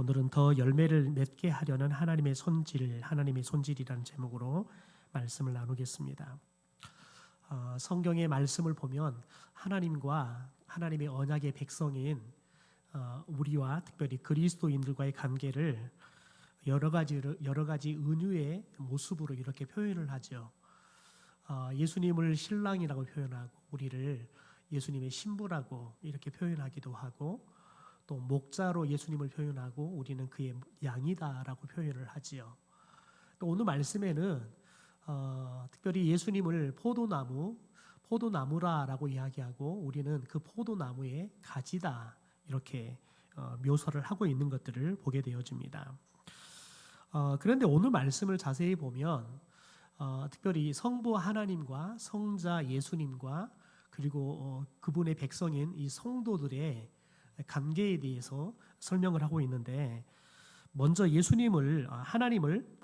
오늘은 더 열매를 맺게 하려는 하나님의 손질이라는 제목으로 말씀을 나누겠습니다. 성경의 말씀을 보면 하나님과 하나님의 언약의 백성인 우리와 특별히 그리스도인들과의 관계를 여러 가지 은유의 모습으로 이렇게 표현을 하죠. 예수님을 신랑이라고 표현하고 우리를 예수님의 신부라고 이렇게 표현하기도 하고, 또 목자로 예수님을 표현하고 우리는 그의 양이다라고 표현을 하지요. 또 오늘 말씀에는 특별히 예수님을 포도나무라라고 이야기하고 우리는 그 포도나무의 가지다 이렇게 묘사를 하고 있는 것들을 보게 되어집니다. 그런데 오늘 말씀을 자세히 보면 특별히 성부 하나님과 성자 예수님과 그리고 그분의 백성인 이 성도들의 관계에 대해서 설명을 하고 있는데, 먼저 하나님을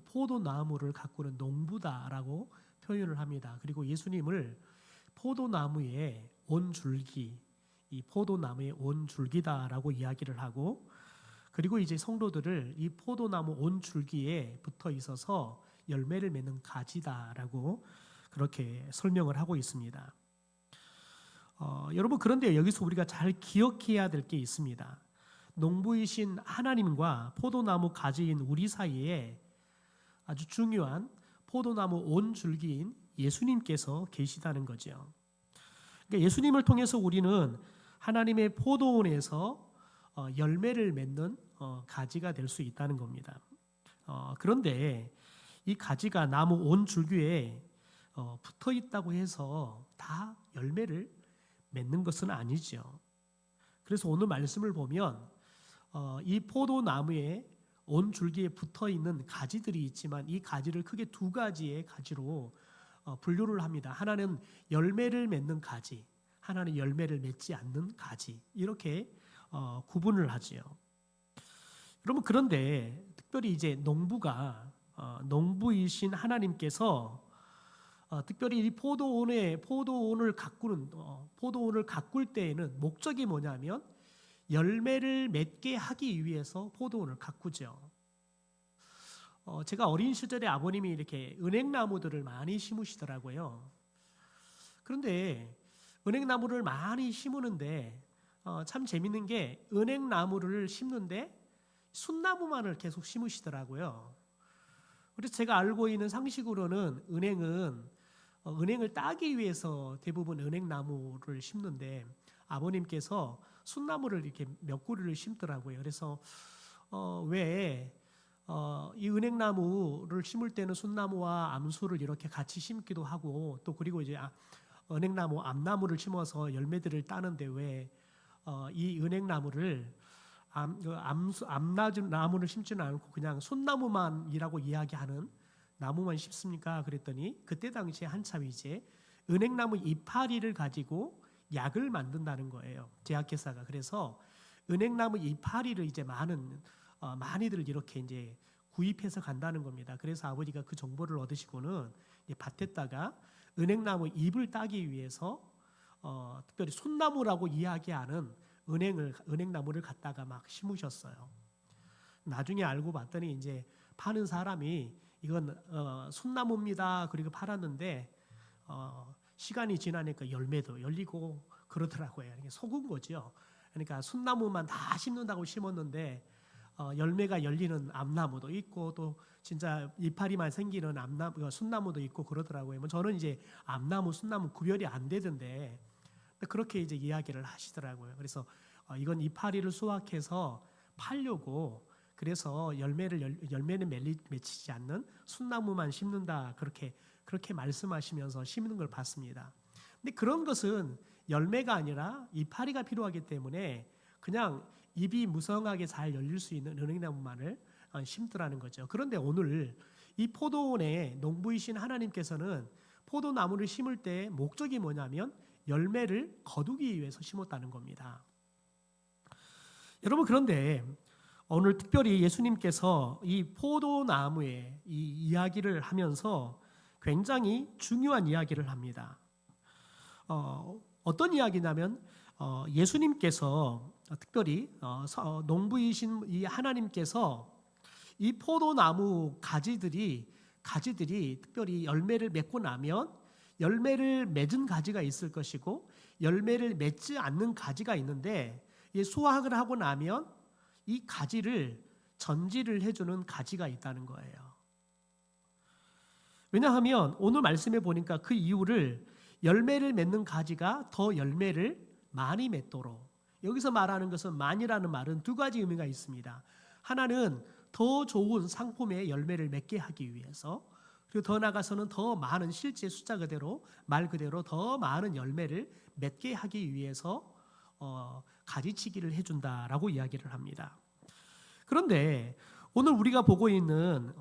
포도나무를 가꾸는 농부다라고 표현을 합니다. 그리고 예수님을 포도나무의 온 줄기, 이 포도나무의 온 줄기다라고 이야기를 하고, 그리고 이제 성도들을 이 포도나무 온 줄기에 붙어 있어서 열매를 맺는 가지다라고 그렇게 설명을 하고 있습니다. 여러분, 그런데 여기서 우리가 잘 기억해야 될 게 있습니다. 농부이신 하나님과 포도나무 가지인 우리 사이에 아주 중요한 포도나무 온 줄기인 예수님께서 계시다는 거죠. 그러니까 예수님을 통해서 우리는 하나님의 포도원에서 열매를 맺는 가지가 될 수 있다는 겁니다. 그런데 이 가지가 나무 온 줄기에 붙어 있다고 해서 다 열매를 맺는 것은 아니죠. 그래서 오늘 말씀을 보면 이 포도나무에 온 줄기에 붙어 있는 가지들이 있지만 이 가지를 크게 두 가지의 가지로 분류를 합니다. 하나는 열매를 맺는 가지, 하나는 열매를 맺지 않는 가지, 이렇게 구분을 하지요. 여러분, 그런데 특별히 이제 농부이신 하나님께서 특별히 이 포도원을 가꿀 때에는 목적이 뭐냐면 열매를 맺게 하기 위해서 포도원을 가꾸죠. 제가 어린 시절에 아버님이 이렇게 은행나무들을 많이 심으시더라고요. 그런데 은행나무를 많이 심으는데 참 재밌는 게 은행나무를 심는데 순나무만을 계속 심으시더라고요. 그래서 제가 알고 있는 상식으로는 은행을 따기 위해서 대부분 은행나무를 심는데 아버님께서 순나무를 이렇게 몇 그루를 심더라고요. 그래서 왜 이 은행나무를 심을 때는 순나무와 암수를 이렇게 같이 심기도 하고, 또 그리고 이제 은행나무 암나무를 심어서 열매들을 따는데 왜 이 은행나무를 암나무를 심지는 않고 그냥 순나무만이라고 이야기하는 나무만 심습니까? 그랬더니 그때 당시에 한참 이제 은행나무 이파리를 가지고 약을 만든다는 거예요, 제약회사가. 그래서 은행나무 이파리를 이제 많이들 이렇게 이제 구입해서 간다는 겁니다. 그래서 아버지가 그 정보를 얻으시고는 밭에다가 은행나무 잎을 따기 위해서 특별히 순나무라고 이야기하는 은행나무를 갖다가 막 심으셨어요. 나중에 알고 봤더니 이제 파는 사람이 이건 순나무입니다 그리고 팔았는데 시간이 지나니까 열매도 열리고 그러더라고요. 속은 거죠. 그러니까 순나무만 다 심는다고 심었는데 열매가 열리는 암나무도 있고 또 진짜 이파리만 생기는 순나무도 있고 그러더라고요. 저는 이제 암나무, 순나무 구별이 안 되던데 그렇게 이제 이야기를 하시더라고요. 그래서 이건 이파리를 수확해서 팔려고, 그래서 열매는 맺히지 않는 순나무만 심는다 그렇게 말씀하시면서 심는 걸 봤습니다. 근데 그런 것은 열매가 아니라 이파리가 필요하기 때문에 그냥 잎이 무성하게 잘 열릴 수 있는 은행나무만을 심더라는 거죠. 그런데 오늘 이 포도원의 농부이신 하나님께서는 포도나무를 심을 때 목적이 뭐냐면 열매를 거두기 위해서 심었다는 겁니다. 여러분, 그런데 오늘 특별히 예수님께서 이 포도나무의 이 이야기를 하면서 굉장히 중요한 이야기를 합니다. 어떤 이야기냐면 예수님께서 특별히 농부이신 이 하나님께서 이 포도나무 가지들이 특별히 열매를 맺고 나면 열매를 맺은 가지가 있을 것이고 열매를 맺지 않는 가지가 있는데 수확을 하고 나면 이 가지를 전지를 해주는 가지가 있다는 거예요. 왜냐하면 오늘 말씀해 보니까 그 이유를 열매를 맺는 가지가 더 열매를 많이 맺도록, 여기서 말하는 것은 많이라는 말은 두 가지 의미가 있습니다. 하나는 더 좋은 상품의 열매를 맺게 하기 위해서, 그리고 더 나아가서는 더 많은 실제 숫자 그대로 말 그대로 더 많은 열매를 맺게 하기 위해서 가지치기를 해준다라고 이야기를 합니다. 그런데 오늘 우리가 보고 있는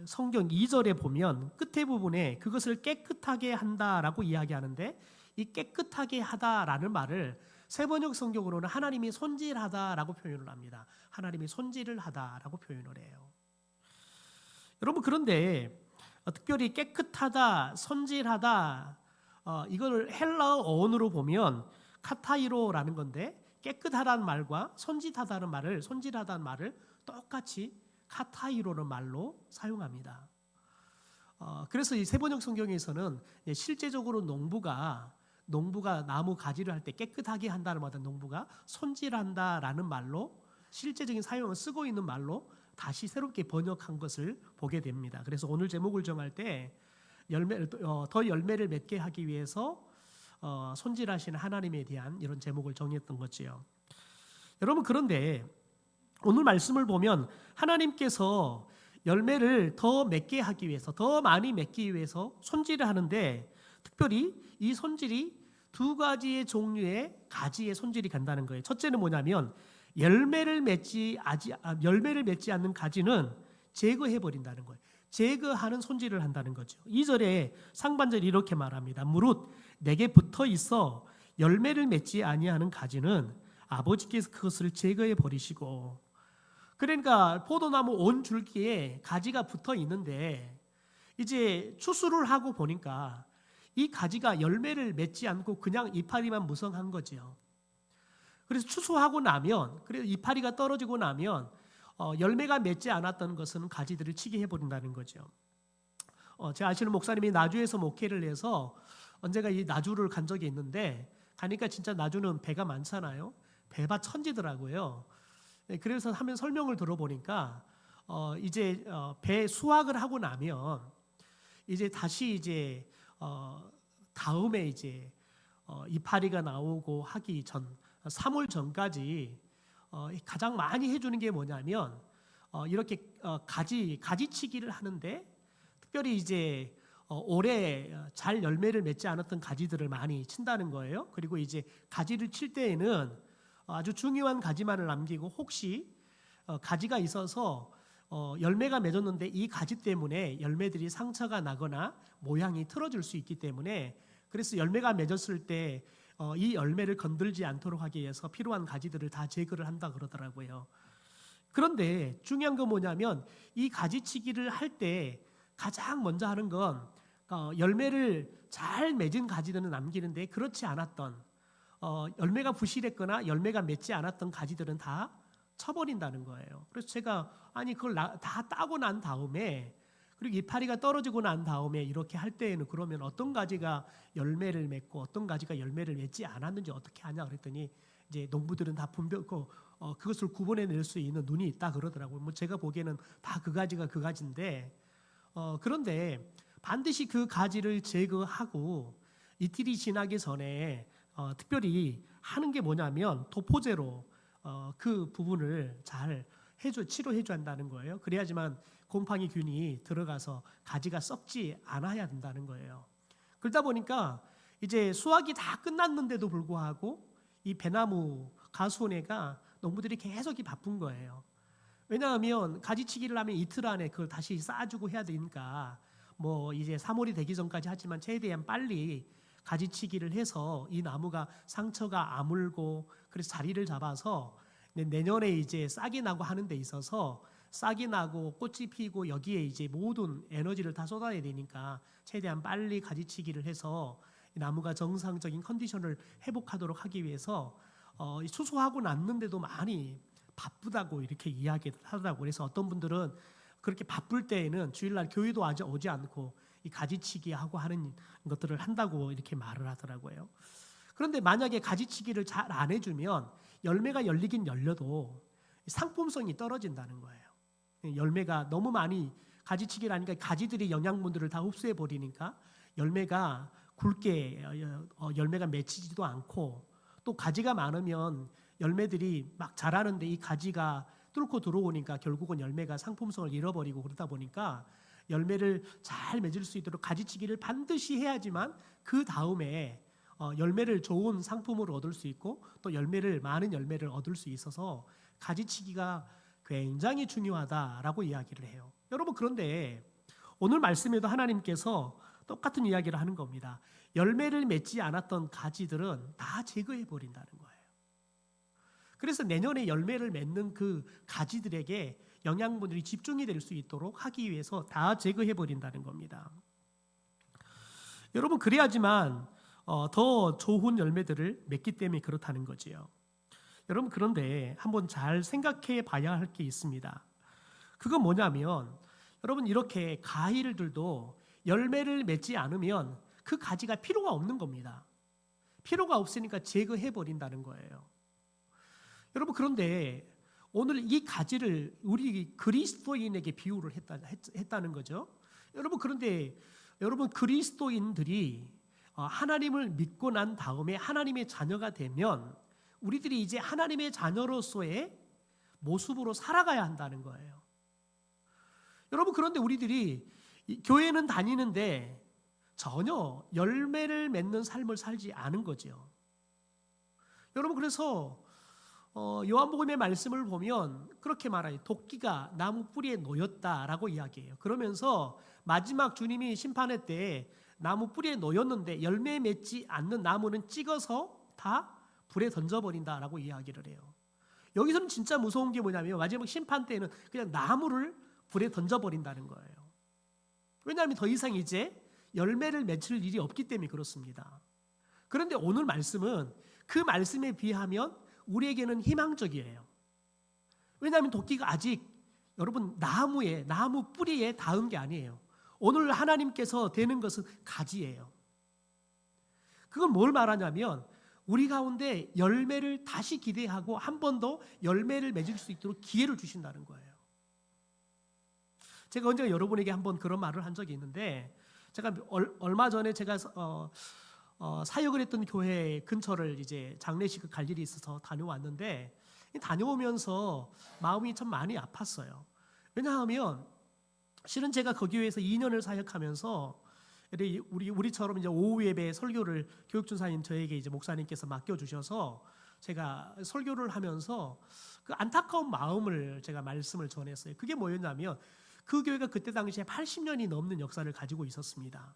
성경 2절에 보면 끝에 부분에 그것을 깨끗하게 한다라고 이야기하는데, 이 깨끗하게 하다라는 말을 세번역 성경으로는 하나님이 손질하다라고 표현을 합니다. 하나님이 손질을 하다라고 표현을 해요. 여러분, 그런데 특별히 깨끗하다, 손질하다, 이걸 헬라어 어원으로 보면 카타이로라는 건데, 깨끗하다는 말과 손질하다는 말을 똑같이 카타이로는 말로 사용합니다. 그래서 이 세번역 성경에서는 실제적으로 농부가 나무 가지를 할 때 깨끗하게 한다는 말보다 농부가 손질한다라는 말로 실제적인 사용을 쓰고 있는 말로 다시 새롭게 번역한 것을 보게 됩니다. 그래서 오늘 제목을 정할 때 더 열매를 맺게 하기 위해서 손질하시는 하나님에 대한 이런 제목을 정했던 거지요. 여러분, 그런데 오늘 말씀을 보면 하나님께서 열매를 더 맺게 하기 위해서, 더 많이 맺기 위해서 손질을 하는데, 특별히 이 손질이 두 가지의 종류의 가지의 손질이 간다는 거예요. 첫째는 뭐냐면 열매를 맺지 않는 가지는 제거해 버린다는 거예요. 제거하는 손질을 한다는 거죠. 2절에 상반절이 이렇게 말합니다. 무릇 내게 붙어 있어 열매를 맺지 아니하는 가지는 아버지께서 그것을 제거해 버리시고. 그러니까 포도나무 온 줄기에 가지가 붙어 있는데 이제 추수를 하고 보니까 이 가지가 열매를 맺지 않고 그냥 이파리만 무성한 거죠. 그래서 추수하고 나면, 그래서 이파리가 떨어지고 나면 열매가 맺지 않았던 것은 가지들을 치게 해버린다는 거죠. 제가 아시는 목사님이 나주에서 목회를 해서 언제가 이 나주를 간 적이 있는데, 가니까 진짜 나주는 배가 많잖아요. 배밭 천지더라고요. 그래서 하면 설명을 들어보니까 이제 배 수확을 하고 나면 이제 다시 이제 다음에 이제 이파리가 나오고 하기 전 3월 전까지 가장 많이 해주는 게 뭐냐면 이렇게 가지치기를 하는데, 특별히 이제 올해 잘 열매를 맺지 않았던 가지들을 많이 친다는 거예요. 그리고 이제 가지를 칠 때에는 아주 중요한 가지만을 남기고, 혹시 가지가 있어서 열매가 맺었는데 이 가지 때문에 열매들이 상처가 나거나 모양이 틀어질 수 있기 때문에, 그래서 열매가 맺었을 때 이 열매를 건들지 않도록 하기 위해서 필요한 가지들을 다 제거를 한다 그러더라고요. 그런데 중요한 건 뭐냐면 이 가지치기를 할 때 가장 먼저 하는 건 열매를 잘 맺은 가지들은 남기는데, 그렇지 않았던 열매가 부실했거나 열매가 맺지 않았던 가지들은 다 쳐버린다는 거예요. 그래서 제가 그걸 다 따고 난 다음에, 그리고 이파리가 떨어지고 난 다음에 이렇게 할 때에는 그러면 어떤 가지가 열매를 맺고 어떤 가지가 열매를 맺지 않았는지 어떻게 하냐 그랬더니, 이제 농부들은 다 그것을 구분해낼 수 있는 눈이 있다 그러더라고요. 뭐 제가 보기에는 다 그 가지가 그 가지인데, 그런데 반드시 그 가지를 제거하고 이틀이 지나기 전에 특별히 하는 게 뭐냐면 도포제로 그 부분을 잘 치료해줘야 한다는 거예요. 그래야지만 곰팡이균이 들어가서 가지가 썩지 않아야 된다는 거예요. 그러다 보니까 이제 수확이 다 끝났는데도 불구하고 이 배나무 가수원회가 농부들이 계속 바쁜 거예요. 왜냐하면 가지치기를 하면 이틀 안에 그걸 다시 쌓아주고 해야 되니까, 뭐 이제 3월이 되기 전까지 하지만 최대한 빨리 가지치기를 해서 이 나무가 상처가 아물고 그래서 자리를 잡아서 내년에 이제 싹이 나고 하는 데 있어서, 싹이 나고 꽃이 피고 여기에 이제 모든 에너지를 다 쏟아야 되니까 최대한 빨리 가지치기를 해서 나무가 정상적인 컨디션을 회복하도록 하기 위해서 수소하고 났는데도 많이 바쁘다고 이렇게 이야기를 하더라고요. 그래서 어떤 분들은 그렇게 바쁠 때에는 주일날 교회도 아직 오지 않고 이 가지치기 하고 하는 것들을 한다고 이렇게 말을 하더라고요. 그런데 만약에 가지치기를 잘 안 해주면 열매가 열리긴 열려도 상품성이 떨어진다는 거예요. 열매가 너무 많이 가지치기를 하니까 가지들이 영양분들을 다 흡수해 버리니까 열매가 굵게 열매가 맺히지도 않고, 또 가지가 많으면 열매들이 막 자라는데 이 가지가 뚫고 들어오니까 결국은 열매가 상품성을 잃어버리고, 그러다 보니까 열매를 잘 맺을 수 있도록 가지치기를 반드시 해야지만 그 다음에 열매를 좋은 상품으로 얻을 수 있고 또 많은 열매를 얻을 수 있어서 가지치기가 굉장히 중요하다라고 이야기를 해요. 여러분, 그런데 오늘 말씀에도 하나님께서 똑같은 이야기를 하는 겁니다. 열매를 맺지 않았던 가지들은 다 제거해 버린다는 거예요. 그래서 내년에 열매를 맺는 그 가지들에게 영양분들이 집중이 될 수 있도록 하기 위해서 다 제거해 버린다는 겁니다. 여러분, 그래야지만 더 좋은 열매들을 맺기 때문에 그렇다는 거지요. 여러분, 그런데 한번 잘 생각해 봐야 할 게 있습니다. 그건 뭐냐면, 여러분, 이렇게 과일들도 열매를 맺지 않으면 그 가지가 필요가 없는 겁니다. 필요가 없으니까 제거해 버린다는 거예요. 여러분, 그런데 오늘 이 가지를 우리 그리스도인에게 비유를 했다는 거죠. 여러분, 그런데 여러분, 그리스도인들이 하나님을 믿고 난 다음에 하나님의 자녀가 되면 우리들이 이제 하나님의 자녀로서의 모습으로 살아가야 한다는 거예요. 여러분, 그런데 우리들이 교회는 다니는데 전혀 열매를 맺는 삶을 살지 않은 거죠. 여러분, 그래서 요한복음의 말씀을 보면 그렇게 말해요. 도끼가 나무 뿌리에 놓였다라고 이야기해요. 그러면서 마지막 주님이 심판할 때 나무 뿌리에 놓였는데 열매 맺지 않는 나무는 찍어서 다 불에 던져버린다라고 이야기를 해요. 여기서는 진짜 무서운 게 뭐냐면 마지막 심판 때는 그냥 나무를 불에 던져버린다는 거예요. 왜냐하면 더 이상 이제 열매를 맺을 일이 없기 때문에 그렇습니다. 그런데 오늘 말씀은 그 말씀에 비하면 우리에게는 희망적이에요. 왜냐하면 도끼가 아직 여러분 나무 뿌리에 닿은 게 아니에요. 오늘 하나님께서 되는 것은 가지예요. 그건 뭘 말하냐면 우리 가운데 열매를 다시 기대하고 한 번 더 열매를 맺을 수 있도록 기회를 주신다는 거예요. 제가 언제 여러분에게 한번 그런 말을 한 적이 있는데, 제가 얼마 전에 제가 사역을 했던 교회 근처를 이제 장례식을 갈 일이 있어서 다녀왔는데, 다녀오면서 마음이 참 많이 아팠어요. 왜냐하면 실은 제가 그 교회에서 2년을 사역하면서 우리처럼 이제 오후 예배 설교를 교육준사님 저에게 이제 목사님께서 맡겨주셔서 제가 설교를 하면서 그 안타까운 마음을 제가 말씀을 전했어요. 그게 뭐였냐면 그 교회가 그때 당시에 80년이 넘는 역사를 가지고 있었습니다.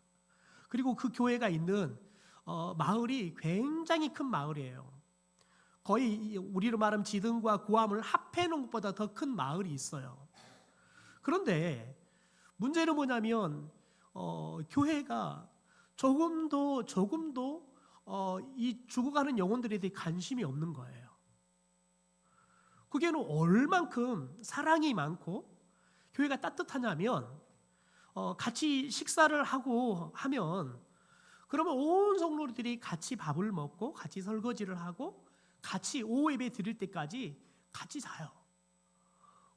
그리고 그 교회가 있는 마을이 굉장히 큰 마을이에요. 거의 우리로 말하면 지등과 구암을 합해 놓은 것보다 더 큰 마을이 있어요. 그런데 문제는 뭐냐면 교회가 조금도 이 죽어가는 영혼들에 대해 관심이 없는 거예요. 그게 얼만큼 사랑이 많고 교회가 따뜻하냐면 같이 식사를 하고 하면 그러면 온 성도들이 같이 밥을 먹고 같이 설거지를 하고 같이 오후 예배 드릴 때까지 같이 자요.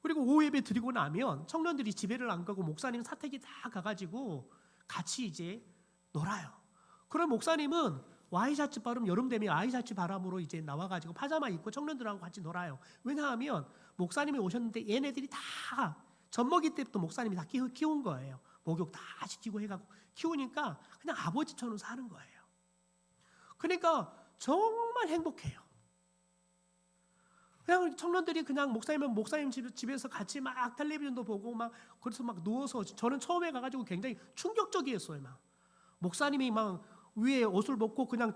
그리고 오후 예배 드리고 나면 청년들이 집에를 안 가고 목사님 사택에 다 가가지고 같이 이제 놀아요. 그럼 목사님은 와이셔츠 바람, 여름 되면 와이셔츠 바람으로 이제 나와가지고 파자마 입고 청년들하고 같이 놀아요. 왜냐하면 목사님이 오셨는데 얘네들이 다 젖먹이 때부터 목사님이 다 키운 거예요. 목욕 다 시키고 해가지고 키우니까 그냥 아버지처럼 사는 거예요. 그러니까 정말 행복해요. 그냥 청년들이 그냥 목사님 집에서 같이 막 텔레비전도 보고 막 그래서 막 누워서, 저는 처음에 가가지고 굉장히 충격적이었어요. 막 목사님이 막 위에 옷을 벗고 그냥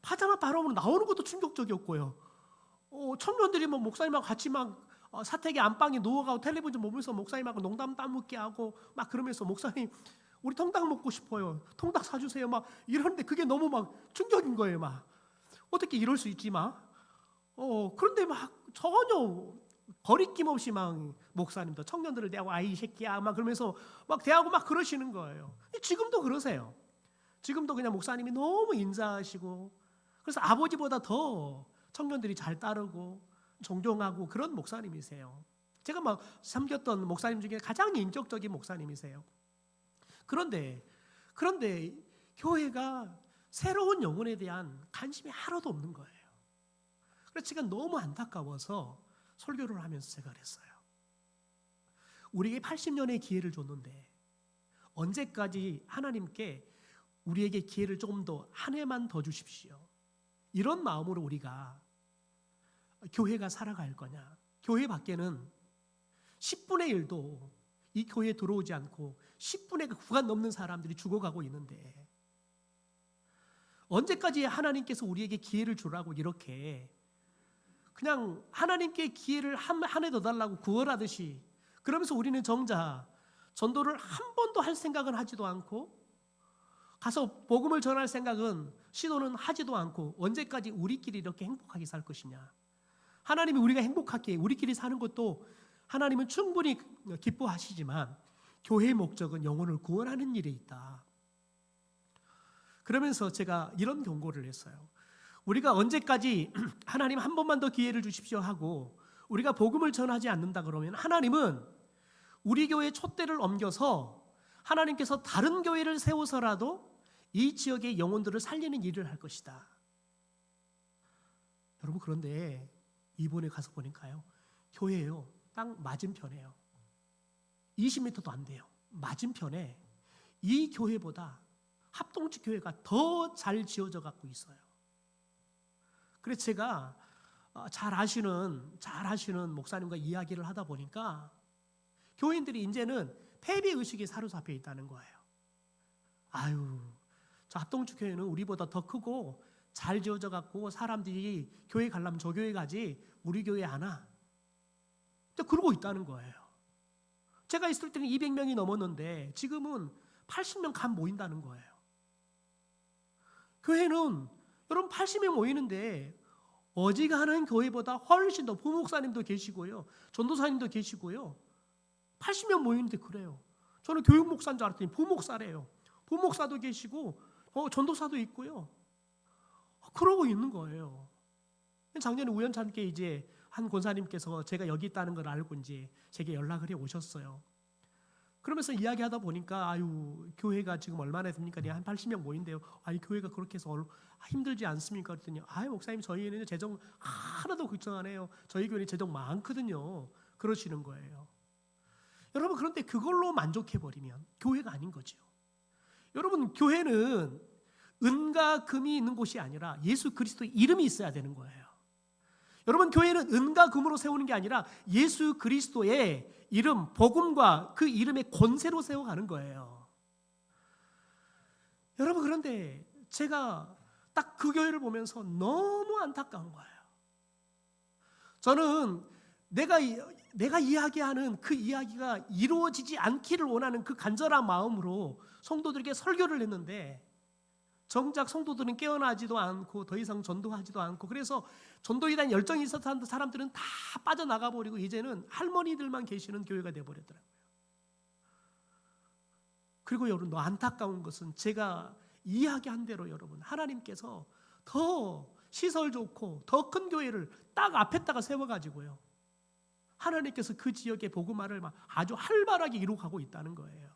파자마 바람으로 나오는 것도 충격적이었고요. 청년들이 뭐 목사님하고 같이 막 사택의 안방에 누워가고 텔레비전 보면서 목사님하고 농담 따먹게 하고 막 그러면서 목사님 우리 통닭 먹고 싶어요. 통닭 사주세요. 막 이러는데 그게 너무 막 충격인 거예요. 막 어떻게 이럴 수 있지 막. 그런데 막 전혀 거리낌 없이 막 목사님도 청년들을 대하고 아이 새끼야 막 그러면서 막 대하고 막 그러시는 거예요. 지금도 그러세요. 지금도 그냥 목사님이 너무 인자하시고, 그래서 아버지보다 더 청년들이 잘 따르고 존경하고 그런 목사님이세요. 제가 막 섬겼던 목사님 중에 가장 인격적인 목사님이세요. 그런데 교회가 새로운 영혼에 대한 관심이 하나도 없는 거예요. 그래서 제가 너무 안타까워서 설교를 하면서 제가 그랬어요. 우리에게 80년의 기회를 줬는데 언제까지 하나님께 우리에게 기회를 조금 더 한 해만 더 주십시오. 이런 마음으로 우리가 교회가 살아갈 거냐. 교회 밖에는 10분의 1도 이 교회에 들어오지 않고 10분의 9가 넘는 사람들이 죽어가고 있는데 언제까지 하나님께서 우리에게 기회를 주라고 이렇게 그냥 하나님께 기회를 한 해 더 달라고 구걸하듯이, 그러면서 우리는 정작 전도를 한 번도 할 생각은 하지도 않고 가서 복음을 전할 생각은 시도는 하지도 않고 언제까지 우리끼리 이렇게 행복하게 살 것이냐. 하나님이 우리가 행복하게 우리끼리 사는 것도 하나님은 충분히 기뻐하시지만 교회의 목적은 영혼을 구원하는 일에 있다. 그러면서 제가 이런 경고를 했어요. 우리가 언제까지 하나님 한 번만 더 기회를 주십시오 하고 우리가 복음을 전하지 않는다 그러면 하나님은 우리 교회의 촛대를 옮겨서 하나님께서 다른 교회를 세워서라도 이 지역의 영혼들을 살리는 일을 할 것이다. 여러분, 그런데 이번에 가서 보니까요, 교회예요. 딱 맞은편에요. 20m도 안 돼요. 맞은편에 이 교회보다 합동측 교회가 더 잘 지어져 갖고 있어요. 그래서 제가 잘 아시는 목사님과 이야기를 하다 보니까 교인들이 이제는 패배 의식에 사로잡혀 있다는 거예요. 아유, 저 합동측 교회는 우리보다 더 크고 잘 지어져 갖고 사람들이 교회 가려면 저 교회 가지 우리 교회 안 와. 그러고 있다는 거예요. 제가 있을 때는 200명이 넘었는데 지금은 80명 간 모인다는 거예요. 교회는 여러분 80명 모이는데 어지간한 교회보다 훨씬 더 부목사님도 계시고요, 전도사님도 계시고요, 80명 모이는데 그래요. 저는 교육목사인 줄 알았더니 부목사래요. 부목사도 계시고 전도사도 있고요. 그러고 있는 거예요. 작년에 우연찮게 이제 한 권사님께서 제가 여기 있다는 걸 알고 이제 제게 연락을 해 오셨어요. 그러면서 이야기하다 보니까 아유, 교회가 지금 얼마나 됩니까? 한 80명 모인대요. 아유, 교회가 그렇게 해서 힘들지 않습니까? 그랬더니 아유, 목사님 저희는 재정 하나도 걱정 안 해요. 저희 교회는 재정 많거든요. 그러시는 거예요. 여러분, 그런데 그걸로 만족해버리면 교회가 아닌 거죠. 여러분, 교회는 은과 금이 있는 곳이 아니라 예수 그리스도의 이름이 있어야 되는 거예요. 여러분, 교회는 은과 금으로 세우는 게 아니라 예수 그리스도의 이름, 복음과 그 이름의 권세로 세워가는 거예요. 여러분, 그런데 제가 딱 그 교회를 보면서 너무 안타까운 거예요. 저는 내가 이야기하는 그 이야기가 이루어지지 않기를 원하는 그 간절한 마음으로 성도들에게 설교를 했는데 정작 성도들은 깨어나지도 않고 더 이상 전도하지도 않고, 그래서 전도에 대한 열정이 있었던 사람들은 다 빠져나가 버리고 이제는 할머니들만 계시는 교회가 되어버렸더라고요. 그리고 여러분, 안타까운 것은 제가 이야기한 대로 여러분, 하나님께서 더 시설 좋고 더 큰 교회를 딱 앞에다가 세워가지고요, 하나님께서 그 지역의 복음화를 아주 활발하게 이루어가고 있다는 거예요.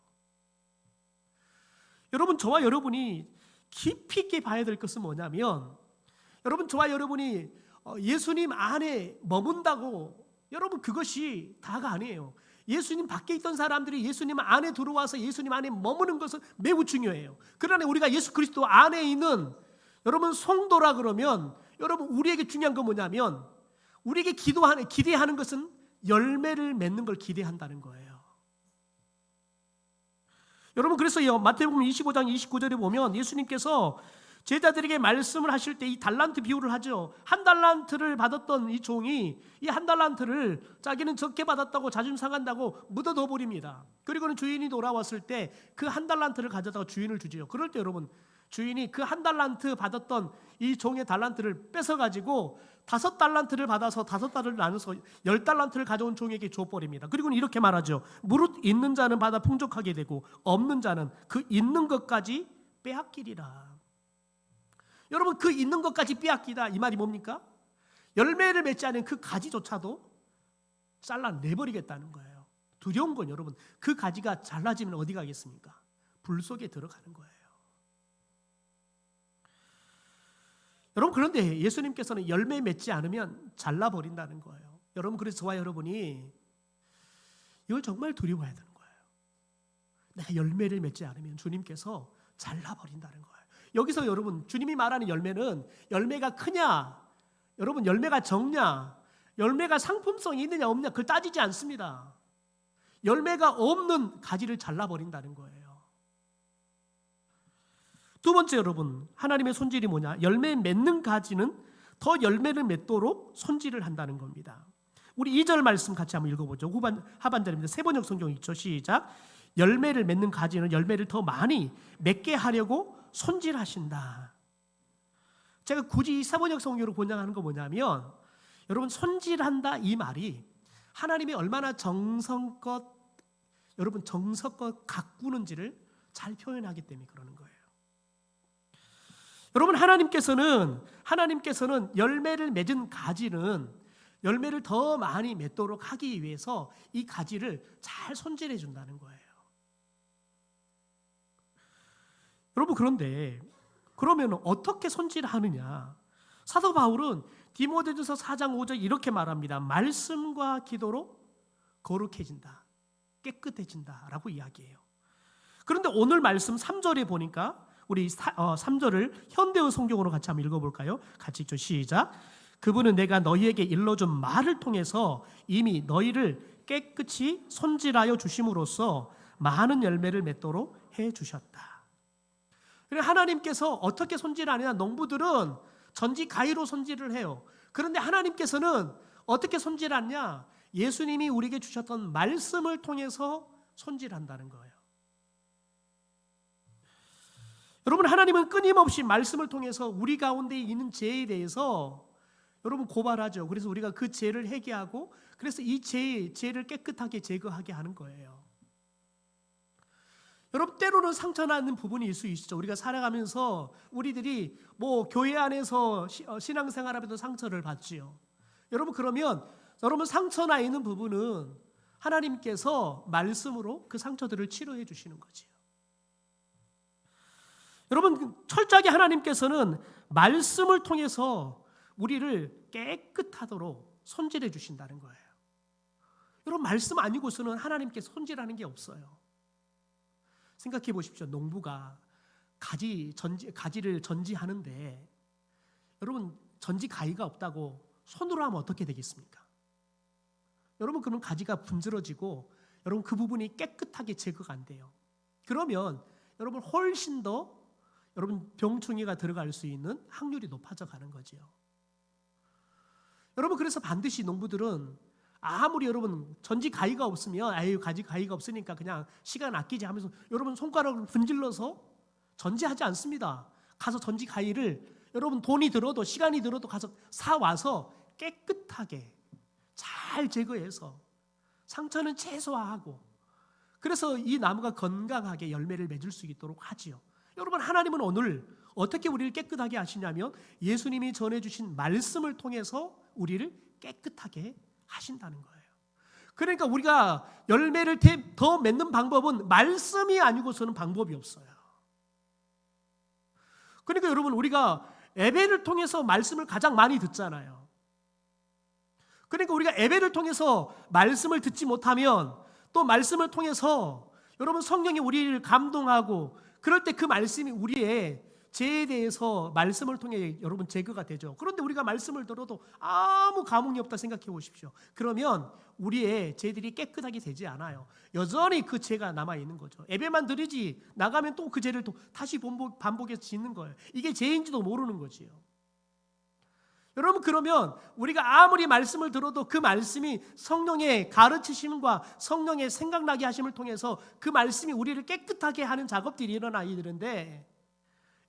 여러분, 저와 여러분이 깊이 있게 봐야 될 것은 뭐냐면, 여러분, 저와 여러분이 예수님 안에 머문다고 여러분 그것이 다가 아니에요. 예수님 밖에 있던 사람들이 예수님 안에 들어와서 예수님 안에 머무는 것은 매우 중요해요. 그러나 우리가 예수 그리스도 안에 있는 여러분 성도라 그러면 여러분, 우리에게 중요한 건 뭐냐면 우리에게 기대하는 것은 열매를 맺는 걸 기대한다는 거예요. 여러분, 그래서 마태복음 25장 29절에 보면 예수님께서 제자들에게 말씀을 하실 때 이 달란트 비유를 하죠. 한 달란트를 받았던 이 종이 이 한 달란트를 자기는 적게 받았다고 자존심 상한다고 묻어둬 버립니다. 그리고는 주인이 돌아왔을 때 그 한 달란트를 가져다가 주인을 주지요. 그럴 때 여러분, 주인이 그 1달란트 받았던 이 종의 달란트를 뺏어가지고 5달란트를 받아서 5달을 나눠서 10달란트를 가져온 종에게 줘버립니다. 그리고는 이렇게 말하죠. 무릇 있는 자는 받아 풍족하게 되고 없는 자는 그 있는 것까지 빼앗기리라. 여러분, 그 있는 것까지 빼앗기다, 이 말이 뭡니까? 열매를 맺지 않은 그 가지조차도 잘라내버리겠다는 거예요. 두려운 건 여러분, 그 가지가 잘라지면 어디 가겠습니까? 불 속에 들어가는 거예요. 여러분, 그런데 예수님께서는 열매 맺지 않으면 잘라버린다는 거예요. 여러분, 그래서 저와 여러분이 이걸 정말 두려워해야 되는 거예요. 내가 열매를 맺지 않으면 주님께서 잘라버린다는 거예요. 여기서 여러분, 주님이 말하는 열매는 열매가 크냐, 여러분 열매가 적냐, 열매가 상품성이 있느냐 없느냐 그걸 따지지 않습니다. 열매가 없는 가지를 잘라버린다는 거예요. 두 번째, 여러분, 하나님의 손질이 뭐냐? 열매 맺는 가지는 더 열매를 맺도록 손질을 한다는 겁니다. 우리 2절 말씀 같이 한번 읽어보죠. 하반절입니다. 세번역 성경 있죠. 시작. 열매를 맺는 가지는 열매를 더 많이 맺게 하려고 손질하신다. 제가 굳이 이 세번역 성경으로 번역하는 거 뭐냐면, 여러분, 손질한다 이 말이 하나님이 얼마나 정성껏 가꾸는지를 잘 표현하기 때문에 그러는 거예요. 여러분, 하나님께서는 열매를 맺은 가지는 열매를 더 많이 맺도록 하기 위해서 이 가지를 잘 손질해 준다는 거예요. 여러분, 그런데 그러면 어떻게 손질하느냐? 사도 바울은 디모데전서 4장 5절 이렇게 말합니다. 말씀과 기도로 거룩해진다, 깨끗해진다라고 이야기해요. 그런데 오늘 말씀 3절에 보니까 우리 3절을 현대어 성경으로 같이 한번 읽어볼까요? 같이 읽죠. 시작. 그분은 내가 너희에게 일러준 말을 통해서 이미 너희를 깨끗이 손질하여 주심으로써 많은 열매를 맺도록 해주셨다. 하나님께서 어떻게 손질하느냐? 농부들은 전지 가위로 손질을 해요. 그런데 하나님께서는 어떻게 손질하느냐? 예수님이 우리에게 주셨던 말씀을 통해서 손질한다는 거예요. 여러분, 하나님은 끊임없이 말씀을 통해서 우리 가운데 있는 죄에 대해서 여러분 고발하죠. 그래서 우리가 그 죄를 회개하고 그래서 이 죄를 깨끗하게 제거하게 하는 거예요. 여러분, 때로는 상처나는 부분이 있을 수 있죠. 우리가 살아가면서 우리들이 교회 안에서 신앙생활하면서 상처를 받지요. 여러분, 그러면 여러분 상처나 있는 부분은 하나님께서 말씀으로 그 상처들을 치료해 주시는 거지요. 여러분, 철저하게 하나님께서는 말씀을 통해서 우리를 깨끗하도록 손질해 주신다는 거예요. 여러분, 말씀 아니고서는 하나님께서 손질하는 게 없어요. 생각해 보십시오. 농부가 가지를 전지하는데 여러분, 전지 가위가 없다고 손으로 하면 어떻게 되겠습니까? 여러분, 그러면 가지가 분질러지고 여러분 그 부분이 깨끗하게 제거가 안 돼요. 그러면 여러분 훨씬 더 여러분 병충해가 들어갈 수 있는 확률이 높아져 가는 거죠. 여러분, 그래서 반드시 농부들은 아무리 여러분 전지 가위가 없으면 가위가 없으니까 그냥 시간 아끼지 하면서 여러분 손가락을 분질러서 전지하지 않습니다. 가서 전지 가위를 여러분 돈이 들어도 시간이 들어도 가서 사 와서 깨끗하게 잘 제거해서 상처는 최소화하고 그래서 이 나무가 건강하게 열매를 맺을 수 있도록 하지요. 여러분, 하나님은 오늘 어떻게 우리를 깨끗하게 하시냐면 예수님이 전해주신 말씀을 통해서 우리를 깨끗하게 하신다는 거예요. 그러니까 우리가 열매를 더 맺는 방법은 말씀이 아니고서는 방법이 없어요. 그러니까 여러분, 우리가 예배를 통해서 말씀을 가장 많이 듣잖아요. 그러니까 우리가 예배를 통해서 말씀을 듣지 못하면 또 말씀을 통해서 여러분 성령이 우리를 감동하고 그럴 때 그 말씀이 우리의 죄에 대해서 말씀을 통해 여러분 제거가 되죠. 그런데 우리가 말씀을 들어도 아무 감흥이 없다 생각해 보십시오. 그러면 우리의 죄들이 깨끗하게 되지 않아요. 여전히 그 죄가 남아있는 거죠. 예배만 드리지 나가면 또 그 죄를 또 다시 반복해서 짓는 거예요. 이게 죄인지도 모르는 거지요. 여러분, 그러면 우리가 아무리 말씀을 들어도 그 말씀이 성령의 가르치심과 성령의 생각나게 하심을 통해서 그 말씀이 우리를 깨끗하게 하는 작업들이 일어나야 되는데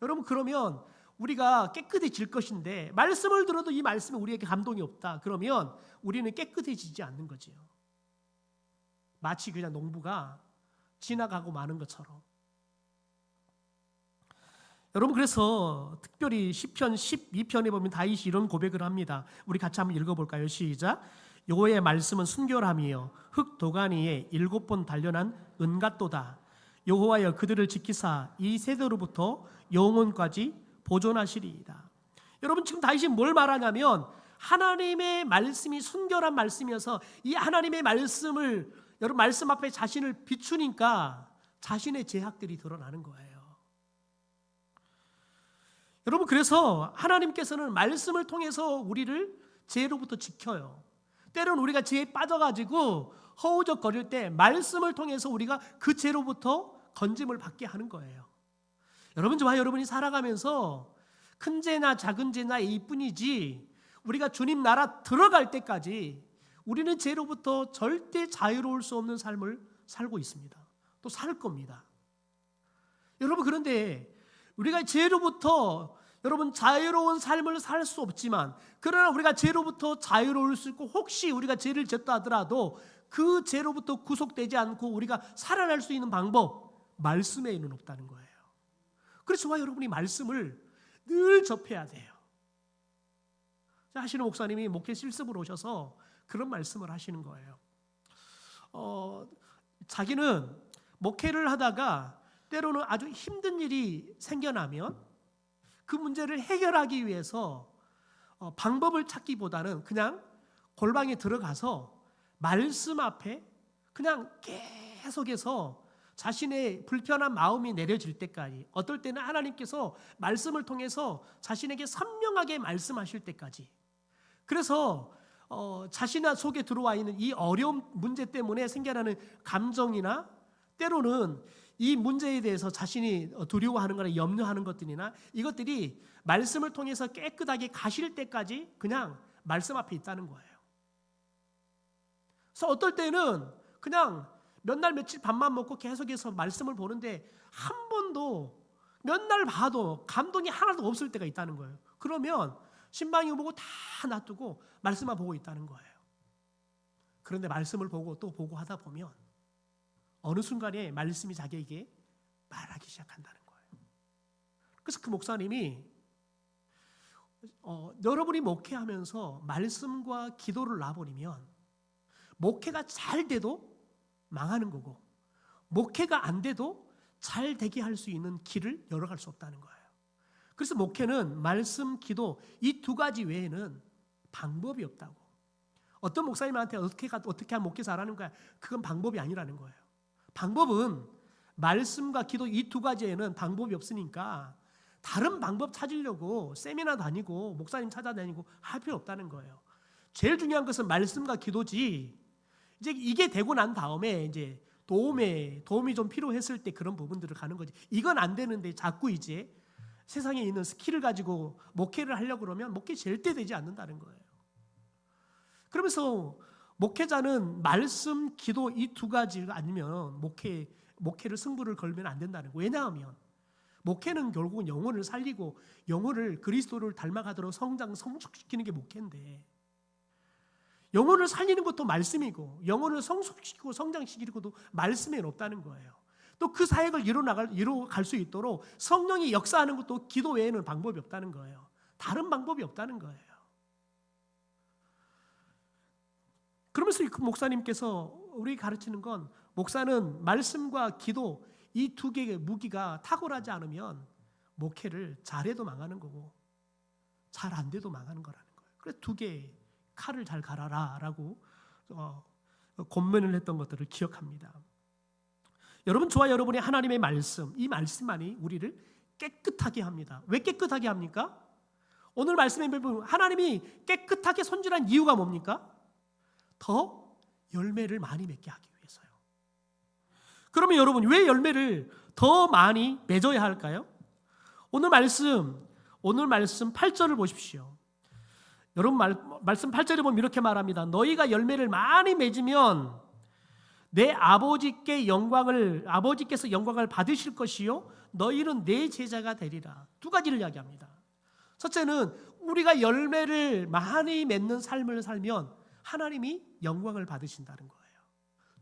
여러분, 그러면 우리가 깨끗해질 것인데 말씀을 들어도 이 말씀에 우리에게 감동이 없다. 그러면 우리는 깨끗해지지 않는 거지요. 마치 그냥 농부가 지나가고 마는 것처럼. 여러분, 그래서 특별히 시편 12편에 보면 다윗이 이런 고백을 합니다. 우리 같이 한번 읽어볼까요? 시작. 여호와의 말씀은 순결함이요 흙 도가니에 7번 단련한 은같도다. 여호와여 그들을 지키사 이 세대로부터 영원까지 보존하시리이다. 여러분, 지금 다윗이 뭘 말하냐면 하나님의 말씀이 순결한 말씀이어서 이 하나님의 말씀을 여러분 말씀 앞에 자신을 비추니까 자신의 죄악들이 드러나는 거예요. 여러분, 그래서 하나님께서는 말씀을 통해서 우리를 죄로부터 지켜요. 때로는 우리가 죄에 빠져가지고 허우적거릴 때 말씀을 통해서 우리가 그 죄로부터 건짐을 받게 하는 거예요. 여러분, 저와 여러분이 살아가면서 큰 죄나 작은 죄나 이뿐이지 우리가 주님 나라 들어갈 때까지 우리는 죄로부터 절대 자유로울 수 없는 삶을 살고 있습니다. 또 살 겁니다. 여러분, 그런데 우리가 죄로부터 여러분 자유로운 삶을 살 수 없지만 그러나 우리가 죄로부터 자유로울 수 있고 혹시 우리가 죄를 졌다 하더라도 그 죄로부터 구속되지 않고 우리가 살아날 수 있는 방법 말씀에는 없다는 거예요. 그래서 저와 여러분이 말씀을 늘 접해야 돼요. 하시는 목사님이 목회 실습을 오셔서 그런 말씀을 하시는 거예요. 자기는 목회를 하다가 때로는 아주 힘든 일이 생겨나면 그 문제를 해결하기 위해서 방법을 찾기보다는 그냥 골방에 들어가서 말씀 앞에 그냥 계속해서 자신의 불편한 마음이 내려질 때까지, 어떨 때는 하나님께서 말씀을 통해서 자신에게 선명하게 말씀하실 때까지, 그래서 자신 속에 들어와 있는 이 어려운 문제 때문에 생겨나는 감정이나 때로는 이 문제에 대해서 자신이 두려워하는 거나 염려하는 것들이나 이것들이 말씀을 통해서 깨끗하게 가실 때까지 그냥 말씀 앞에 있다는 거예요. 그래서 어떨 때는 그냥 몇 날 며칠 밥만 먹고 계속해서 말씀을 보는데 한 번도 몇 날 봐도 감동이 하나도 없을 때가 있다는 거예요. 그러면 신방이 보고 다 놔두고 말씀만 보고 있다는 거예요. 그런데 말씀을 보고 또 보고 하다 보면 어느 순간에 말씀이 자기에게 말하기 시작한다는 거예요. 그래서 그 목사님이 여러분이 목회하면서 말씀과 기도를 놔버리면 목회가 잘 돼도 망하는 거고 목회가 안 돼도 잘 되게 할 수 있는 길을 열어갈 수 없다는 거예요. 그래서 목회는 말씀, 기도 이 두 가지 외에는 방법이 없다고. 어떤 목사님한테 어떻게 하면 목회 잘하는 거야? 그건 방법이 아니라는 거예요. 방법은 말씀과 기도 이 두 가지에는 방법이 없으니까 다른 방법 찾으려고 세미나 다니고 목사님 찾아다니고 할 필요 없다는 거예요. 제일 중요한 것은 말씀과 기도지. 이제 이게 되고 난 다음에 이제 도움이 좀 필요했을 때 그런 부분들을 가는 거지. 이건 안 되는데 자꾸 이제 세상에 있는 스킬을 가지고 목회를 하려고 그러면 목회 절대 되지 않는다는 거예요. 그러면서 목회자는 말씀, 기도 이 두 가지가 아니면 목회를 승부를 걸면 안 된다는 거예요. 왜냐하면 목회는 결국은 영혼을 살리고 영혼을 그리스도를 닮아가도록 성숙시키는 게 목회인데 영혼을 살리는 것도 말씀이고 영혼을 성숙시키고 성장시키는 것도 말씀에 없다는 거예요. 또 그 사역을 이루어갈 수 있도록 성령이 역사하는 것도 기도 외에는 방법이 없다는 거예요. 다른 방법이 없다는 거예요. 그러면서 그 목사님께서 우리 가르치는 건 목사는 말씀과 기도 이 두 개의 무기가 탁월하지 않으면 목회를 잘해도 망하는 거고 잘 안 돼도 망하는 거라는 거예요. 그래서 두 개의 칼을 잘 갈아라 라고 권면을 했던 것들을 기억합니다. 여러분, 저와 여러분의 하나님의 말씀, 이 말씀만이 우리를 깨끗하게 합니다. 왜 깨끗하게 합니까? 오늘 말씀에 보면 하나님이 깨끗하게 손질한 이유가 뭡니까? 더 열매를 많이 맺게 하기 위해서요. 그러면 여러분, 왜 열매를 더 많이 맺어야 할까요? 오늘 말씀 8절을 보십시오. 여러분, 말씀 8절에 보면 이렇게 말합니다. 너희가 열매를 많이 맺으면 내 아버지께서 영광을 받으실 것이요 너희는 내 제자가 되리라. 두 가지를 이야기합니다. 첫째는 우리가 열매를 많이 맺는 삶을 살면 하나님이 영광을 받으신다는 거예요.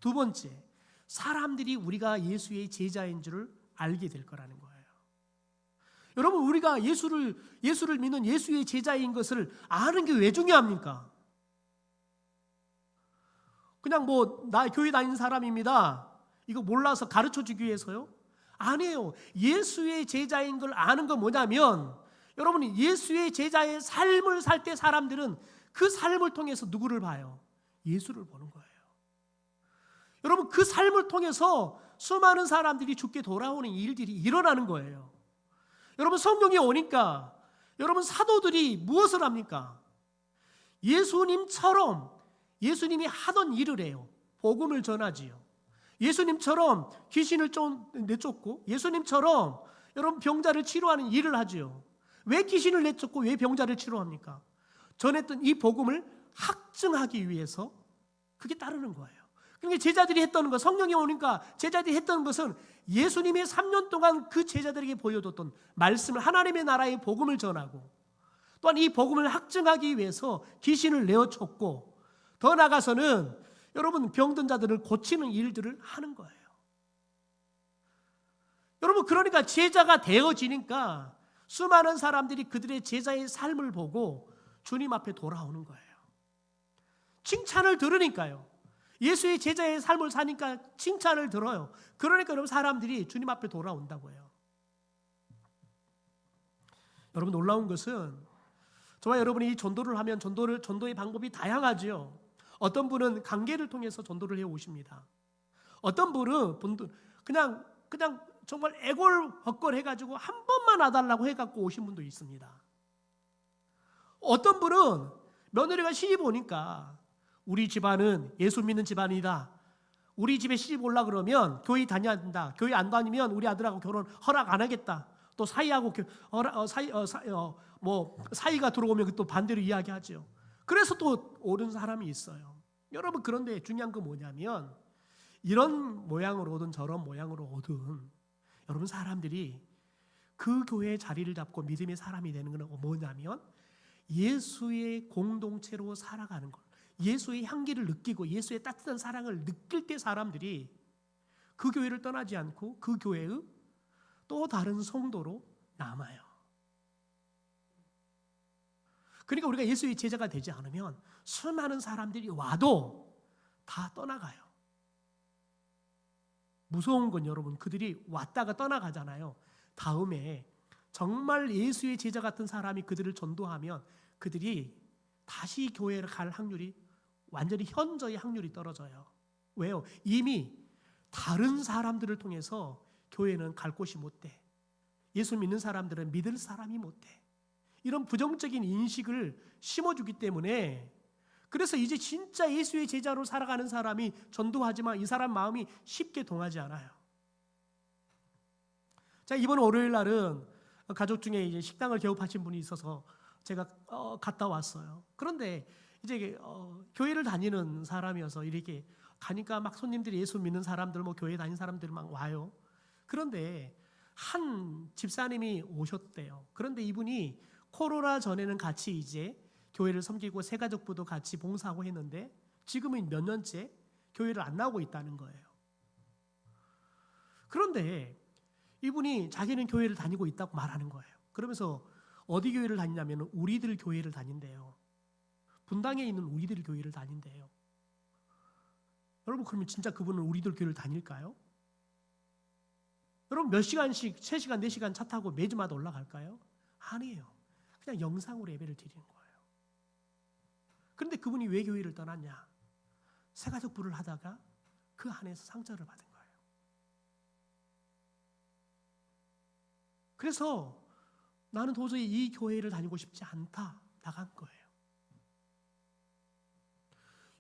두 번째, 사람들이 우리가 예수의 제자인 줄을 알게 될 거라는 거예요. 여러분, 우리가 예수를 믿는 예수의 제자인 것을 아는 게 왜 중요합니까? 그냥 나 교회 다니는 사람입니다, 이거 몰라서 가르쳐 주기 위해서요? 아니에요. 예수의 제자인 걸 아는 건 뭐냐면, 여러분이 예수의 제자의 삶을 살 때 사람들은 그 삶을 통해서 누구를 봐요? 예수를 보는 거예요. 여러분, 그 삶을 통해서 수많은 사람들이 죽게 돌아오는 일들이 일어나는 거예요. 여러분, 성경에 오니까 여러분 사도들이 무엇을 합니까? 예수님이 하던 일을 해요. 복음을 전하지요. 예수님처럼 귀신을 내쫓고, 예수님처럼 여러분 병자를 치료하는 일을 하지요. 왜 귀신을 내쫓고 왜 병자를 치료합니까? 전했던 이 복음을 확증하기 위해서 그게 따르는 거예요. 그러니까 제자들이 했던 것, 성령이 오니까 제자들이 했던 것은 예수님이 3년 동안 그 제자들에게 보여줬던 말씀을, 하나님의 나라의 복음을 전하고, 또한 이 복음을 확증하기 위해서 귀신을 내어쫓고, 더 나아가서는 여러분 병든 자들을 고치는 일들을 하는 거예요. 여러분, 그러니까 제자가 되어지니까 수많은 사람들이 그들의 제자의 삶을 보고 주님 앞에 돌아오는 거예요. 칭찬을 들으니까요. 예수의 제자의 삶을 사니까 칭찬을 들어요. 그러니까 여러분 사람들이 주님 앞에 돌아온다고 해요. 여러분, 놀라운 것은 저와 여러분이 전도를 하면 전도의 방법이 다양하지요. 어떤 분은 관계를 통해서 전도를 해 오십니다. 어떤 분은 그냥 정말 애골헛걸 해가지고 한 번만 와달라고 해갖고 오신 분도 있습니다. 어떤 분은 며느리가 시집 오니까 우리 집안은 예수 믿는 집안이다, 우리 집에 시집 올라 그러면 교회 다녀야 된다, 교회 안 다니면 우리 아들하고 결혼 허락 안 하겠다, 또 사이하고 사이가 들어오면 또 반대로 이야기하죠. 그래서 또 오는 사람이 있어요. 여러분, 그런데 중요한 건 뭐냐면, 이런 모양으로 오든 저런 모양으로 오든 여러분 사람들이 그 교회의 자리를 잡고 믿음의 사람이 되는 건 뭐냐면, 예수의 공동체로 살아가는 것, 예수의 향기를 느끼고 예수의 따뜻한 사랑을 느낄 때 사람들이 그 교회를 떠나지 않고 그 교회의 또 다른 성도로 남아요. 그러니까 우리가 예수의 제자가 되지 않으면 수많은 사람들이 와도 다 떠나가요. 무서운 건 여러분, 그들이 왔다가 떠나가잖아요. 다음에 정말 예수의 제자 같은 사람이 그들을 전도하면 그들이 다시 교회를 갈 확률이, 완전히 현저히 확률이 떨어져요. 왜요? 이미 다른 사람들을 통해서 교회는 갈 곳이 못 돼. 예수 믿는 사람들은 믿을 사람이 못 돼. 이런 부정적인 인식을 심어주기 때문에, 그래서 이제 진짜 예수의 제자로 살아가는 사람이 전도하지만 이 사람 마음이 쉽게 동하지 않아요. 자, 이번 월요일 날은 가족 중에 이제 식당을 개업하신 분이 있어서 제가 갔다 왔어요. 그런데 이제 교회를 다니는 사람이어서 이렇게 가니까 막 손님들이, 예수 믿는 사람들, 교회 다니는 사람들 막 와요. 그런데 한 집사님이 오셨대요. 그런데 이분이 코로나 전에는 같이 이제 교회를 섬기고 새가족부도 같이 봉사하고 했는데 지금은 몇 년째 교회를 안 나오고 있다는 거예요. 그런데 이분이 자기는 교회를 다니고 있다고 말하는 거예요. 그러면서 어디 교회를 다니냐면 우리들 교회를 다닌대요. 분당에 있는 우리들 교회를 다닌대요. 여러분, 그러면 진짜 그분은 우리들 교회를 다닐까요? 여러분, 몇 시간씩 3시간 4시간 차 타고 매주마다 올라갈까요? 아니에요. 그냥 영상으로 예배를 드리는 거예요. 그런데 그분이 왜 교회를 떠났냐? 새가족부를 하다가 그 안에서 상처를 받은 거예요. 그래서 나는 도저히 이 교회를 다니고 싶지 않다, 나간 거예요.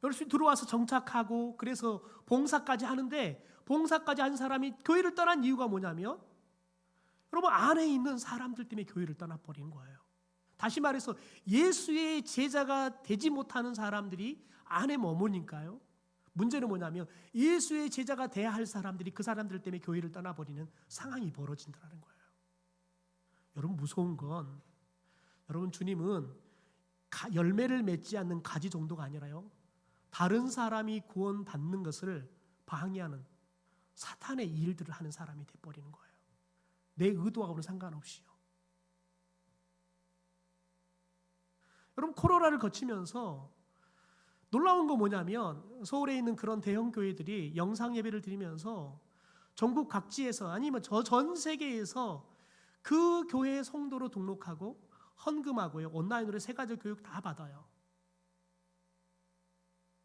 열심히 들어와서 정착하고 그래서 봉사까지 하는데, 봉사까지 한 사람이 교회를 떠난 이유가 뭐냐면 여러분, 안에 있는 사람들 때문에 교회를 떠나버린 거예요. 다시 말해서 예수의 제자가 되지 못하는 사람들이 안에 머무니까요, 문제는 뭐냐면 예수의 제자가 돼야 할 사람들이 그 사람들 때문에 교회를 떠나버리는 상황이 벌어진다는 거예요. 여러분, 무서운 건 여러분, 주님은 열매를 맺지 않는 가지 정도가 아니라요, 다른 사람이 구원받는 것을 방해하는 사탄의 일들을 하는 사람이 돼버리는 거예요. 내 의도하고는 상관없이요. 여러분, 코로나를 거치면서 놀라운 거 뭐냐면 서울에 있는 그런 대형 교회들이 영상 예배를 드리면서 전국 각지에서 아니면 전 세계에서 그 교회의 성도로 등록하고 헌금하고요, 온라인으로 3가지 교육 다 받아요.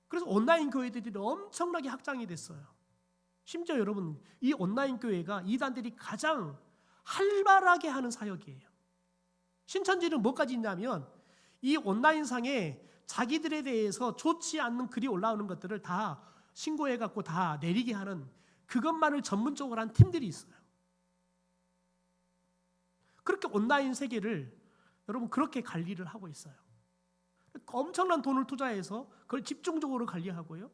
그래서 온라인 교회들이 엄청나게 확장이 됐어요. 심지어 여러분, 이 온라인 교회가 이단들이 가장 활발하게 하는 사역이에요. 신천지는 뭐까지 있냐면 이 온라인상에 자기들에 대해서 좋지 않는 글이 올라오는 것들을 다 신고해갖고 다 내리게 하는, 그것만을 전문적으로 한 팀들이 있어요. 그렇게 온라인 세계를 여러분 그렇게 관리를 하고 있어요. 엄청난 돈을 투자해서 그걸 집중적으로 관리하고요,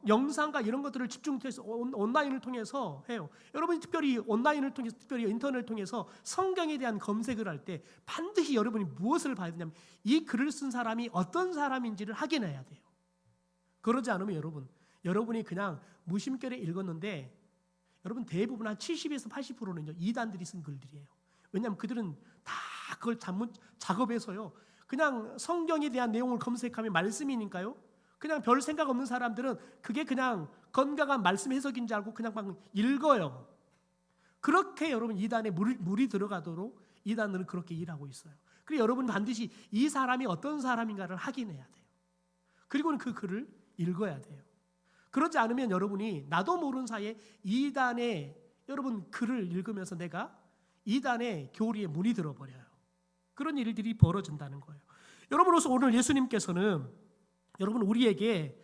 영상과 이런 것들을 집중해서 온라인을 통해서 해요. 여러분이 특별히 온라인을 통해서, 특별히 인터넷을 통해서 성경에 대한 검색을 할 때 반드시 여러분이 무엇을 봐야 되냐면 이 글을 쓴 사람이 어떤 사람인지를 확인해야 돼요. 그러지 않으면 여러분이 그냥 무심결에 읽었는데 여러분 대부분 한 70에서 80%는요 이단들이 쓴 글들이에요. 왜냐하면 그들은 다 그걸 작업해서요, 그냥 성경에 대한 내용을 검색하면 말씀이니까요, 그냥 별 생각 없는 사람들은 그게 그냥 건강한 말씀 해석인 줄 알고 그냥 막 읽어요. 그렇게 여러분 이단에 물이 들어가도록 이단들은 그렇게 일하고 있어요. 그리고 여러분 반드시 이 사람이 어떤 사람인가를 확인해야 돼요. 그리고는 그 글을 읽어야 돼요. 그러지 않으면 여러분이 나도 모르는 사이에 이단의 여러분 글을 읽으면서 내가 이단의 교리에 문이 들어버려요. 그런 일들이 벌어진다는 거예요. 여러분으로서 오늘 예수님께서는 여러분 우리에게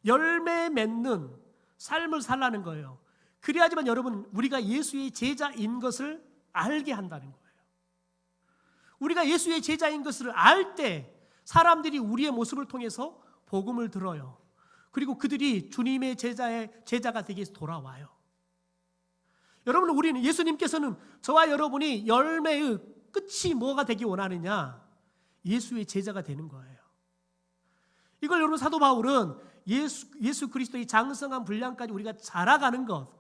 열매 맺는 삶을 살라는 거예요. 그래야지만 여러분 우리가 예수의 제자인 것을 알게 한다는 거예요. 우리가 예수의 제자인 것을 알 때 사람들이 우리의 모습을 통해서 복음을 들어요. 그리고 그들이 주님의 제자가 되기 위해서 돌아와요. 여러분, 우리는 예수님께서는 저와 여러분이 열매의 끝이 뭐가 되기 원하느냐? 예수의 제자가 되는 거예요. 이걸 여러분 사도 바울은 예수 그리스도의 장성한 분량까지 우리가 자라가는 것.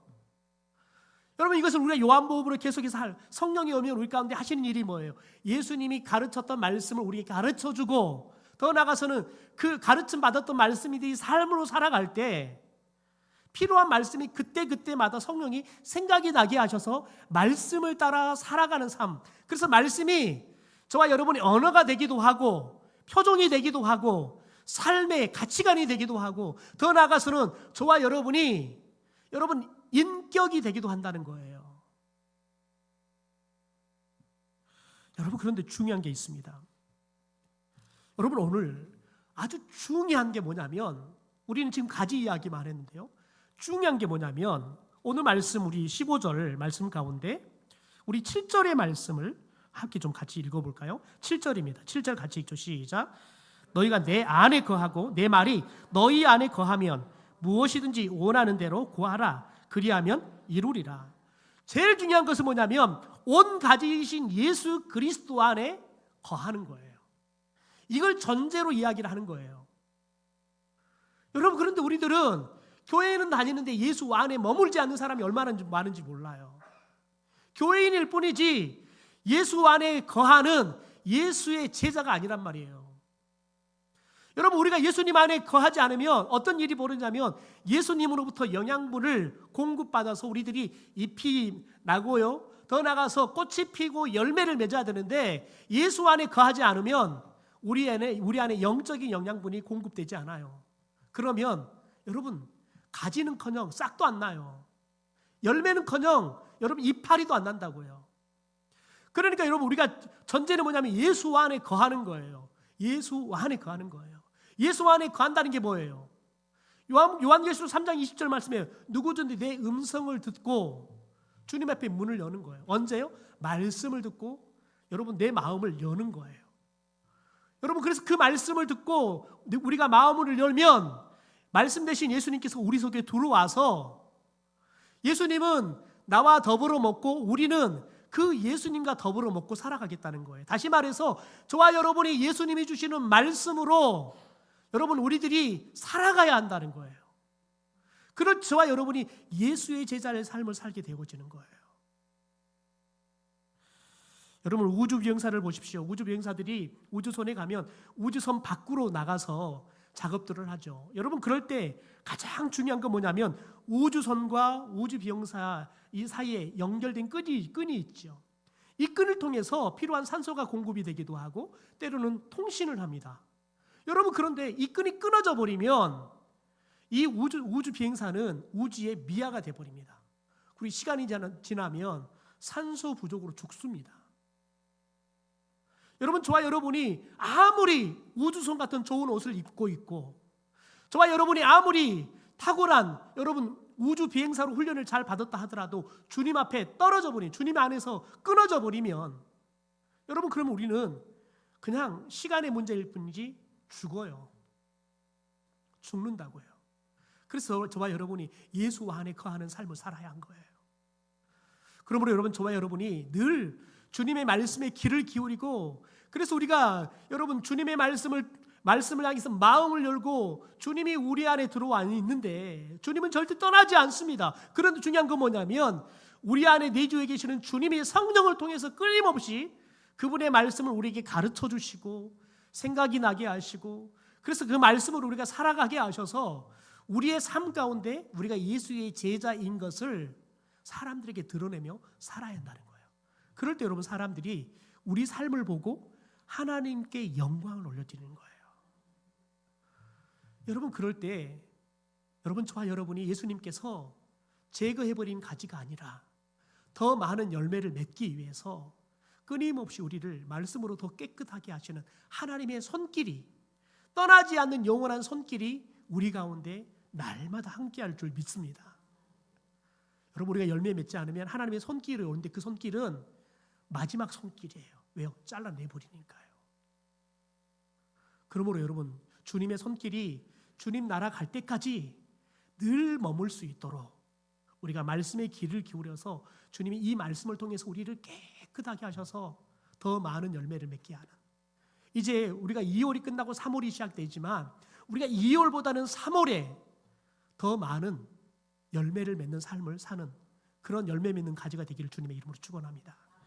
여러분, 이것을 우리가 요한복음으로 계속해서 성령이 오면 우리 가운데 하시는 일이 뭐예요? 예수님이 가르쳤던 말씀을 우리에게 가르쳐주고 더 나아가서는 그 가르침 받았던 말씀이 삶으로 살아갈 때 필요한 말씀이 그때마다 성령이 생각이 나게 하셔서 말씀을 따라 살아가는 삶. 그래서 말씀이 저와 여러분의 언어가 되기도 하고 표정이 되기도 하고 삶의 가치관이 되기도 하고 더 나아가서는 저와 여러분이 여러분 인격이 되기도 한다는 거예요. 여러분, 그런데 중요한 게 있습니다. 여러분, 오늘 아주 중요한 게 뭐냐면 우리는 지금 가지 이야기만 했는데요, 중요한 게 뭐냐면 오늘 말씀 우리 15절 말씀 가운데 우리 7절의 말씀을 함께 좀 같이 읽어볼까요? 7절입니다. 7절 같이 읽죠. 시작. 너희가 내 안에 거하고 내 말이 너희 안에 거하면 무엇이든지 원하는 대로 구하라. 그리하면 이루리라. 제일 중요한 것은 뭐냐면 온 가지이신 예수 그리스도 안에 거하는 거예요. 이걸 전제로 이야기를 하는 거예요. 여러분, 그런데 우리들은 교회에는 다니는데 예수 안에 머물지 않는 사람이 얼마나 많은지 몰라요. 교회인일 뿐이지 예수 안에 거하는 예수의 제자가 아니란 말이에요. 여러분, 우리가 예수님 안에 거하지 않으면 어떤 일이 벌어지냐면 예수님으로부터 영양분을 공급받아서 우리들이 잎이 나고요, 더 나가서 꽃이 피고 열매를 맺어야 되는데 예수 안에 거하지 않으면 우리 안에 영적인 영양분이 공급되지 않아요. 그러면 여러분 가지는커녕 싹도 안 나요. 열매는커녕 여러분 이파리도 안 난다고요. 그러니까 여러분 우리가 전제는 뭐냐면 예수 안에 거하는 거예요. 예수 안에 거하는 거예요. 예수 안에 거한다는 게 뭐예요? 요한계시록 3장 20절 말씀에 누구든지 내 음성을 듣고 주님 앞에 문을 여는 거예요. 언제요? 말씀을 듣고 여러분 내 마음을 여는 거예요. 여러분, 그래서 그 말씀을 듣고 우리가 마음을 열면 말씀 대신 예수님께서 우리 속에 들어와서 예수님은 나와 더불어 먹고 우리는 그 예수님과 더불어 먹고 살아가겠다는 거예요. 다시 말해서 저와 여러분이 예수님이 주시는 말씀으로 여러분 우리들이 살아가야 한다는 거예요. 그럴 저와 여러분이 예수의 제자의 삶을 살게 되어지는 거예요. 여러분 우주 비행사를 보십시오. 우주 비행사들이 우주선에 가면 우주선 밖으로 나가서 작업들을 하죠. 여러분 그럴 때 가장 중요한 건 뭐냐면 우주선과 우주 비행사 이 사이에 연결된 끈이 있죠. 이 끈을 통해서 필요한 산소가 공급이 되기도 하고 때로는 통신을 합니다. 여러분 그런데 이 끈이 끊어져 버리면 이 우주 비행사는 우주의 미아가 돼 버립니다. 그리고 시간이 지나면 산소 부족으로 죽습니다. 여러분 저와 여러분이 아무리 우주선 같은 좋은 옷을 입고 있고 저와 여러분이 아무리 탁월한 여러분 우주 비행사로 훈련을 잘 받았다 하더라도 주님 앞에 떨어져 버리면 주님 안에서 끊어져 버리면 여러분 그러면 우리는 그냥 시간의 문제일 뿐이지 죽어요. 죽는다고요. 그래서 저와 여러분이 예수 안에 거하는 삶을 살아야 한 거예요. 그러므로 여러분 저와 여러분이 늘 주님의 말씀에 귀를 기울이고 그래서 우리가 여러분 주님의 말씀을 향해서 마음을 열고 주님이 우리 안에 들어와 있는데 주님은 절대 떠나지 않습니다. 그런데 중요한 건 뭐냐면 우리 안에 내주에 계시는 주님의 성령을 통해서 끊임없이 그분의 말씀을 우리에게 가르쳐 주시고 생각이 나게 하시고 그래서 그 말씀을 우리가 살아가게 하셔서 우리의 삶 가운데 우리가 예수의 제자인 것을 사람들에게 드러내며 살아야 한다는 거예요. 그럴 때 여러분 사람들이 우리 삶을 보고 하나님께 영광을 올려드리는 거예요. 여러분 그럴 때 여러분 저와 여러분이 예수님께서 제거해버린 가지가 아니라 더 많은 열매를 맺기 위해서 끊임없이 우리를 말씀으로 더 깨끗하게 하시는 하나님의 손길이 떠나지 않는 영원한 손길이 우리 가운데 날마다 함께할 줄 믿습니다. 여러분 우리가 열매 맺지 않으면 하나님의 손길이 오는데 그 손길은 마지막 손길이에요. 왜요? 잘라내버리니까요. 그러므로 여러분 주님의 손길이 주님 나라 갈 때까지 늘 머물 수 있도록 우리가 말씀의 귀를 기울여서 주님이 이 말씀을 통해서 우리를 깨끗하게 하셔서 더 많은 열매를 맺게 하는 이제 우리가 2월이 끝나고 3월이 시작되지만 우리가 2월보다는 3월에 더 많은 열매를 맺는 삶을 사는 그런 열매 맺는 가지가 되기를 주님의 이름으로 축원합니다.